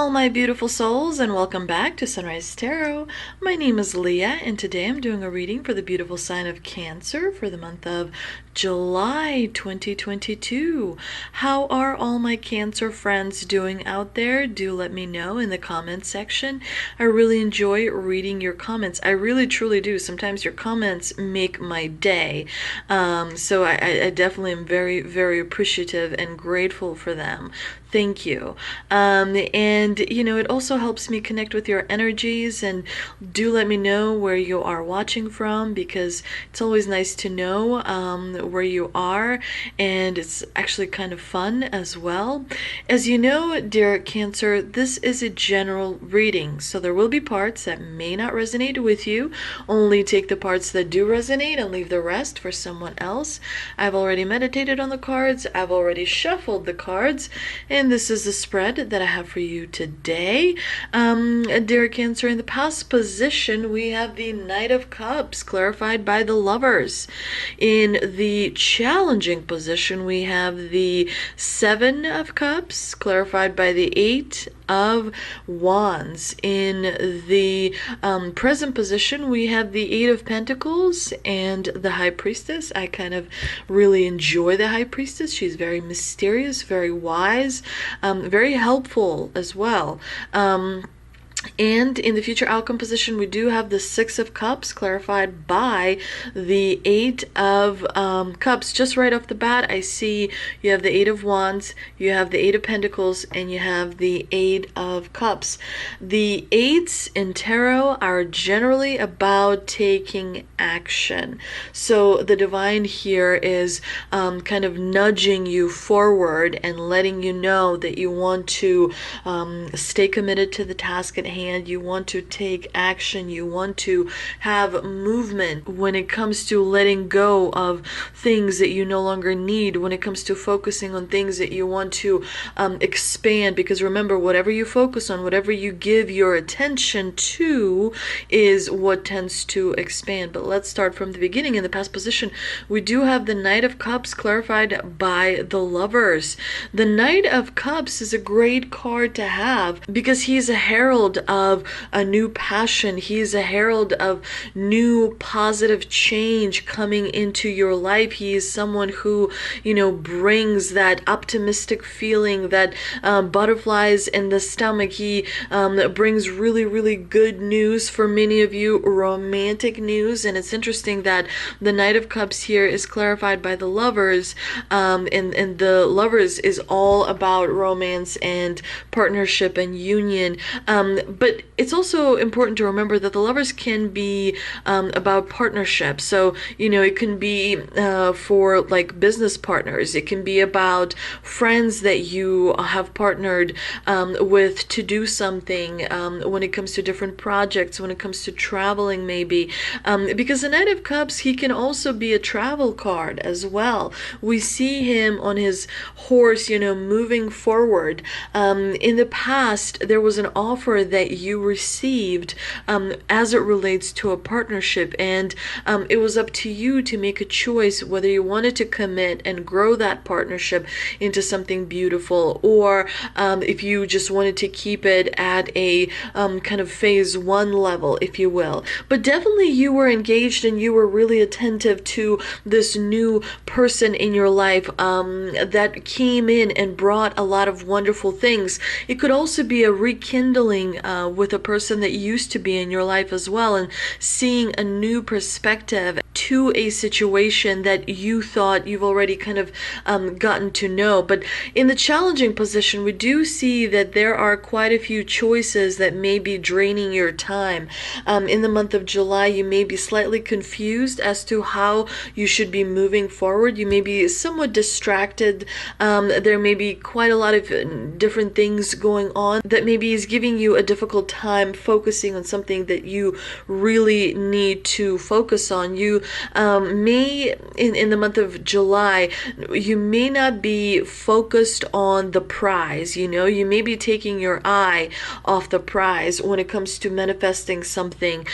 all my beautiful souls, and welcome back to Sunrise Tarot. My name is Leah, and today I'm doing a reading for the beautiful sign of Cancer for the month of July 2022. How are all my Cancer friends doing out there? Do let me know in the comments section. I really enjoy reading your comments. I really truly do. Sometimes your comments make my day. So I definitely am very, very appreciative and grateful for them. Thank you. And you know, it also helps me connect with your energies, and do let me know where you are watching from, because it's always nice to know where you are, and it's actually kind of fun as well. As you know, dear Cancer, this is a general reading, so there will be parts that may not resonate with you. Only take the parts that do resonate and leave the rest for someone else. I've already meditated on the cards, I've already shuffled the cards, and this is the spread that I have for you today. Dear Cancer, in the past position, we have the Knight of Cups, clarified by the Lovers. In the challenging position, we have the Seven of Cups, clarified by the Eight of Wands. In the present position, we have the Eight of Pentacles and the High Priestess. I kind of really enjoy the High Priestess. She's very mysterious, very wise, very helpful as well. And in the future outcome position, we do have the Six of Cups, clarified by the Eight of Cups. Just right off the bat, I see you have the Eight of Wands, you have the Eight of Pentacles, and you have the Eight of Cups. The eights in tarot are generally about taking action. So the divine here is kind of nudging you forward and letting you know that you want to stay committed to the task at hand. You want to take action. You want to have movement when it comes to letting go of things that you no longer need, when it comes to focusing on things that you want to expand. Because remember, whatever you focus on, whatever you give your attention to, is what tends to expand. But let's start from the beginning. In the past position, we do have the Knight of Cups, clarified by the Lovers. The Knight of Cups is a great card to have because he's a herald of a new passion. He's a herald of new positive change coming into your life. He is someone who, you know, brings that optimistic feeling, that butterflies in the stomach. He brings really, really good news for many of you, romantic news. And it's interesting that the Knight of Cups here is clarified by the Lovers, and the Lovers is all about romance and partnership and union. But it's also important to remember that the Lovers can be about partnership. So, you know, it can be for like business partners. It can be about friends that you have partnered with to do something, when it comes to different projects, when it comes to traveling maybe. Because the Knight of Cups, he can also be a travel card as well. We see him on his horse, you know, moving forward. In the past, there was an offer that you received as it relates to a partnership, and it was up to you to make a choice whether you wanted to commit and grow that partnership into something beautiful, or if you just wanted to keep it at a kind of phase one level, if you will. But definitely you were engaged and you were really attentive to this new person in your life that came in and brought a lot of wonderful things. It could also be a rekindling with a person that used to be in your life as well, and seeing a new perspective to a situation that you thought you've already kind of gotten to know. But in the challenging position, we do see that there are quite a few choices that may be draining your time. In the month of July, you may be slightly confused as to how you should be moving forward. You may be somewhat distracted. There may be quite a lot of different things going on that maybe is giving you a difficult time focusing on something that you really need to focus on. You in the month of July, you may not be focused on the prize. You may be taking your eye off the prize when it comes to manifesting something,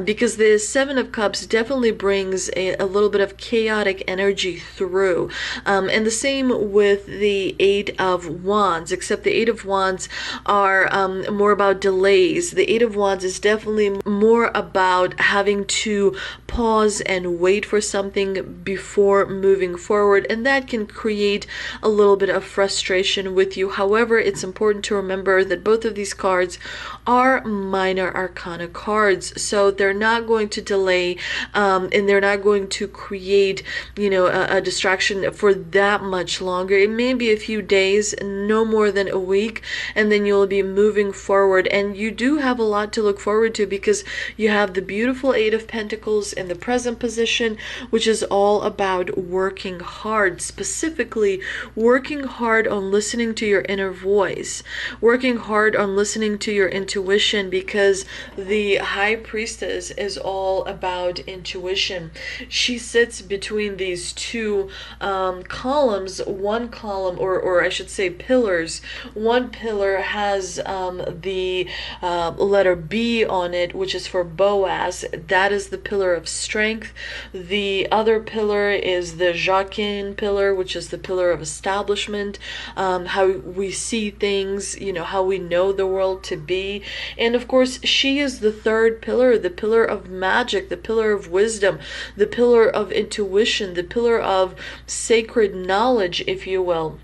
because the Seven of Cups definitely brings a little bit of chaotic energy through. And the same with the Eight of Wands, except the Eight of Wands are more about delays. The Eight of Wands is definitely more about having to pause and wait for something before moving forward, and that can create a little bit of frustration with you. However, it's important to remember that both of these cards are minor arcana cards, so they're not going to delay, and they're not going to create a distraction for that much longer. It may be a few days, no more than a week, and then you'll be moving forward. And you do have a lot to look forward to, because you have the beautiful Eight of Pentacles in the present position, which is all about working hard, specifically working hard on listening to your inner voice, working hard on listening to your intuition, because the High Priestess is all about intuition. She sits between these two columns. One column, or I should say pillars. One pillar has the letter B on it, which is for Boaz. That is the pillar of strength. The other pillar is the Jacquin pillar, which is the pillar of establishment, how we see things, how we know the world to be. And of course, she is the third pillar, the pillar of magic, the pillar of wisdom, the pillar of intuition, the pillar of sacred knowledge, if you will.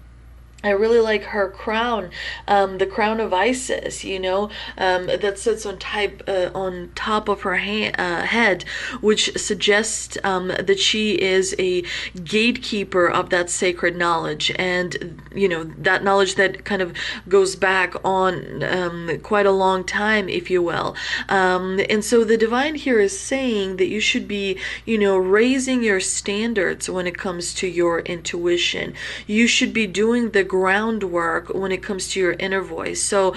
I really like her crown, the crown of Isis, that sits on top of her head, which suggests that she is a gatekeeper of that sacred knowledge, and that knowledge that kind of goes back on quite a long time, if you will. And so the divine here is saying that you should be, raising your standards when it comes to your intuition. You should be doing the groundwork when it comes to your inner voice. So,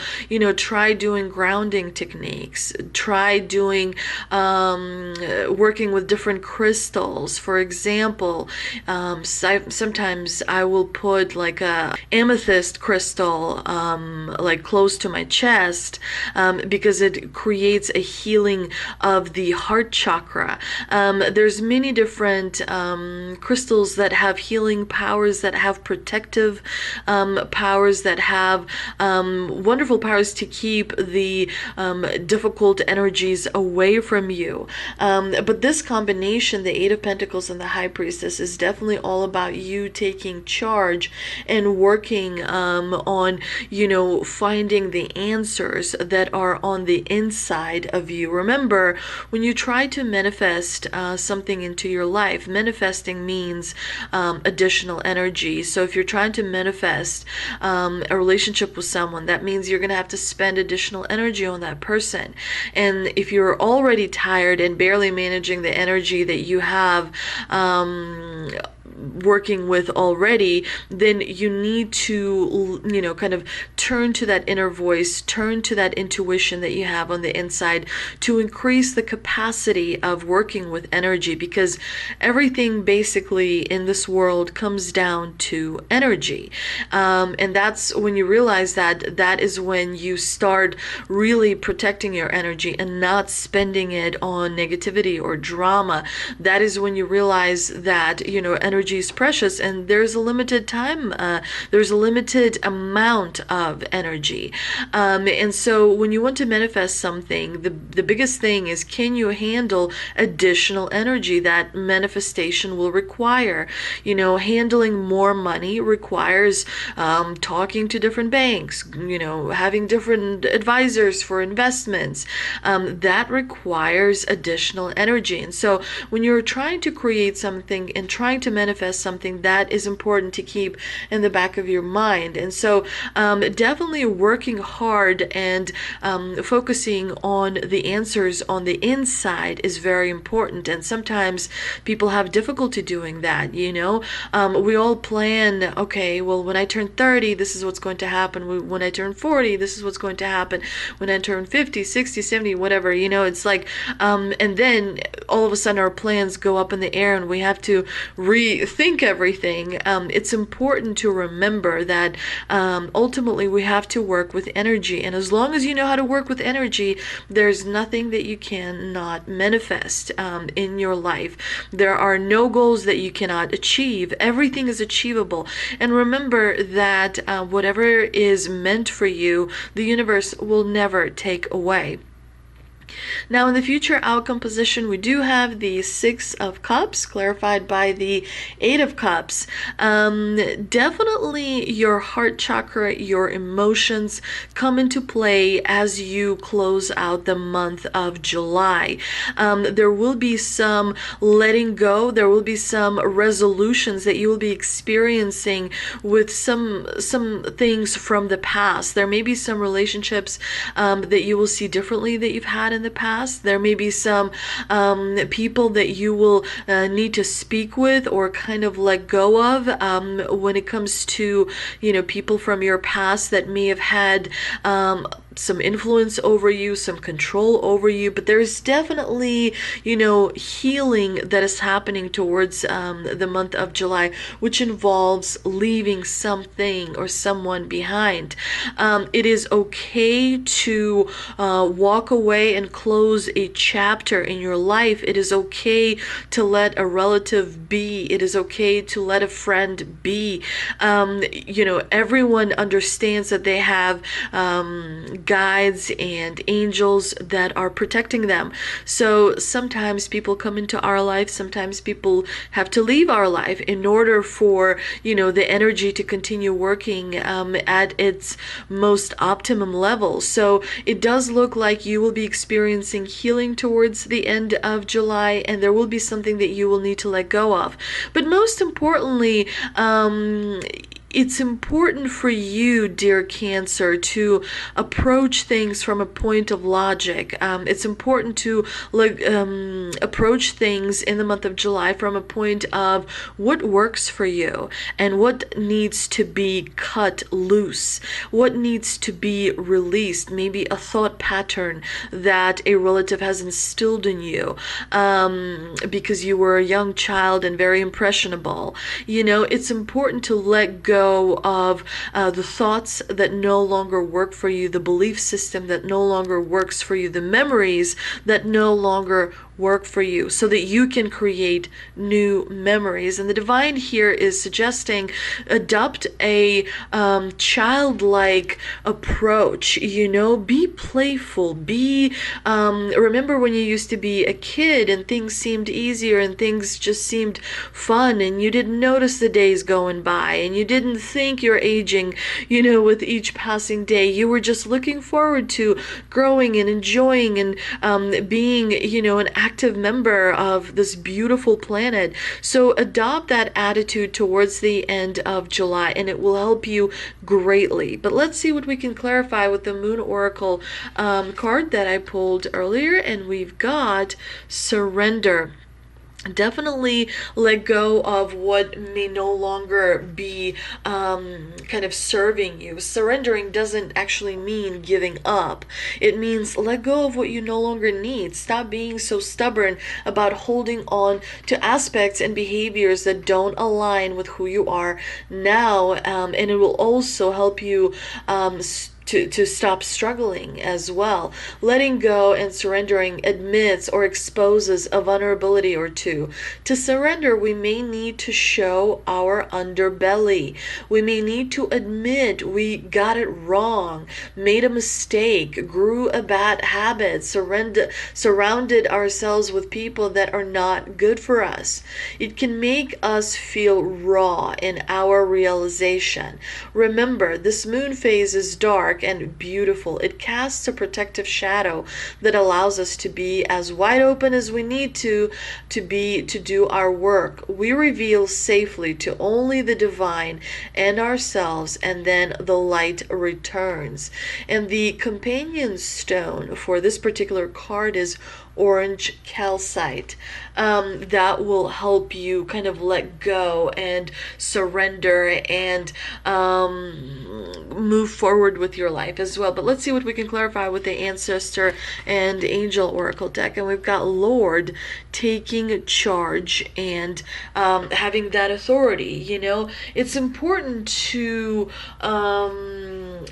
try doing grounding techniques. Try doing, working with different crystals. For example, sometimes I will put like a amethyst crystal, like close to my chest, because it creates a healing of the heart chakra. There's many different crystals that have healing powers, that have protective powers, that have wonderful powers to keep the difficult energies away from you. But this combination, the Eight of Pentacles and the High Priestess, is definitely all about you taking charge and working on, finding the answers that are on the inside of you. Remember, when you try to manifest something into your life, manifesting means additional energy. So if you're trying to manifest a relationship with someone, that means you're going to have to spend additional energy on that person. And if you're already tired and barely managing the energy that you have working with already, then you need to, kind of turn to that inner voice, turn to that intuition that you have on the inside to increase the capacity of working with energy, because everything basically in this world comes down to energy. And that's when you realize that is when you start really protecting your energy and not spending it on negativity or drama. That is when you realize that, energy is precious, and there's a limited time, there's a limited amount of energy. And so when you want to manifest something, the biggest thing is, can you handle additional energy that manifestation will require? Handling more money requires talking to different banks, having different advisors for investments. That requires additional energy. And so when you're trying to create something and trying to manifest manifest something, that is important to keep in the back of your mind. And so definitely working hard and focusing on the answers on the inside is very important. And sometimes people have difficulty doing that, you know. We all plan, okay, well, when I turn 30, this is what's going to happen. When I turn 40, this is what's going to happen. When I turn 50, 60, 70, whatever, you know, it's like, and then all of a sudden our plans go up in the air and we have to rethink everything. It's important to remember that ultimately we have to work with energy. And as long as you know how to work with energy, there's nothing that you cannot manifest in your life. There are no goals that you cannot achieve. Everything is achievable. And remember that whatever is meant for you, the universe will never take away. Now in the future outcome position, we do have the Six of Cups clarified by the Eight of Cups. Definitely your heart chakra, your emotions come into play as you close out the month of July. There will be some letting go. There will be some resolutions that you will be experiencing with some things from the past. There may be some relationships that you will see differently that you've had in the past. There may be some people that you will need to speak with or kind of let go of when it comes to, you know, people from your past that may have had some influence over you, some control over you. But there's definitely, you know, healing that is happening towards the month of July, which involves leaving something or someone behind. It is okay to walk away and close a chapter in your life. It is okay to let a relative be. It is okay to let a friend be. You know, everyone understands that they have guides and angels that are protecting them. So sometimes people come into our life, sometimes people have to leave our life in order for, you know, the energy to continue working at its most optimum level. So it does look like you will be experiencing healing towards the end of July, and there will be something that you will need to let go of. But most importantly, it's important for you, dear Cancer, to approach things from a point of logic. It's important to approach things in the month of July from a point of what works for you and what needs to be cut loose, what needs to be released, maybe a thought pattern that a relative has instilled in you because you were a young child and very impressionable. You know, it's important to let go of the thoughts that no longer work for you, the belief system that no longer works for you, the memories that no longer work for you, so that you can create new memories. And the divine here is suggesting adopt a childlike approach. You know, be playful, be remember when you used to be a kid and things seemed easier and things just seemed fun and you didn't notice the days going by and you didn't think you're aging, you know, with each passing day. You were just looking forward to growing and enjoying and being, you know, an active member of this beautiful planet. So adopt that attitude towards the end of July and it will help you greatly. But let's see what we can clarify with the Moon Oracle card that I pulled earlier, and we've got surrender. Definitely let go of what may no longer be kind of serving you. Surrendering doesn't actually mean giving up. It means let go of what you no longer need. Stop being so stubborn about holding on to aspects and behaviors that don't align with who you are now, and it will also help you to stop struggling as well. Letting go and surrendering admits or exposes a vulnerability or two. To surrender, we may need to show our underbelly. We may need to admit we got it wrong, made a mistake, grew a bad habit, surrounded ourselves with people that are not good for us. It can make us feel raw in our realization. Remember, this moon phase is dark dark and beautiful. It casts a protective shadow that allows us to be as wide open as we need to be to do our work. We reveal safely to only the divine and ourselves, and then the light returns. And the companion stone for this particular card is orange calcite. That will help you kind of let go and surrender and move forward with your life as well. But let's see what we can clarify with the Ancestor and Angel Oracle deck. And we've got Lord taking charge and having that authority. You know, it's important to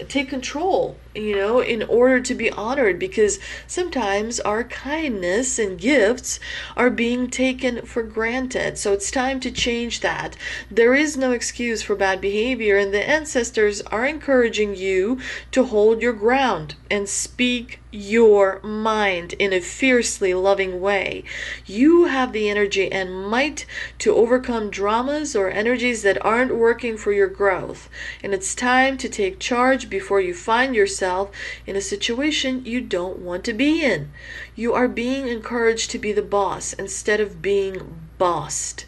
take control, you know, in order to be honored, because sometimes our kindness and gifts are being taken for granted. So it's time to change that. There is no excuse for bad behavior, and the ancestors are encouraging you to hold your ground and speak your mind in a fiercely loving way. You have the energy and might to overcome dramas or energies that aren't working for your growth. And it's time to take charge before you find yourself in a situation you don't want to be in. You are being encouraged to be the boss instead of being bossed.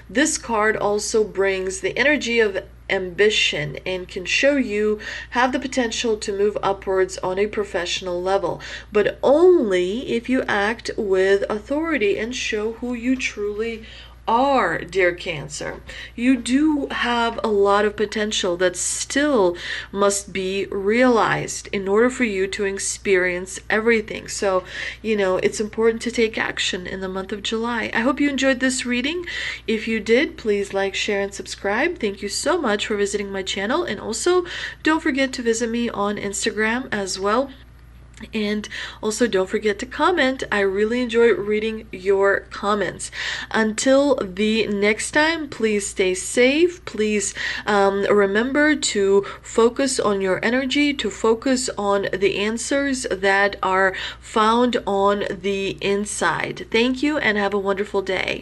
This card also brings the energy of ambition and can show you have the potential to move upwards on a professional level, but only if you act with authority and show who you truly are, dear Cancer. You do have a lot of potential that still must be realized in order for you to experience everything. So, you know, it's important to take action in the month of July. I hope you enjoyed this reading. If you did, please like, share, and subscribe. Thank you so much for visiting my channel. And also, don't forget to visit me on Instagram as well. And also don't forget to comment. I really enjoy reading your comments. Until the next time, please stay safe. Please remember to focus on your energy, to focus on the answers that are found on the inside. Thank you and have a wonderful day.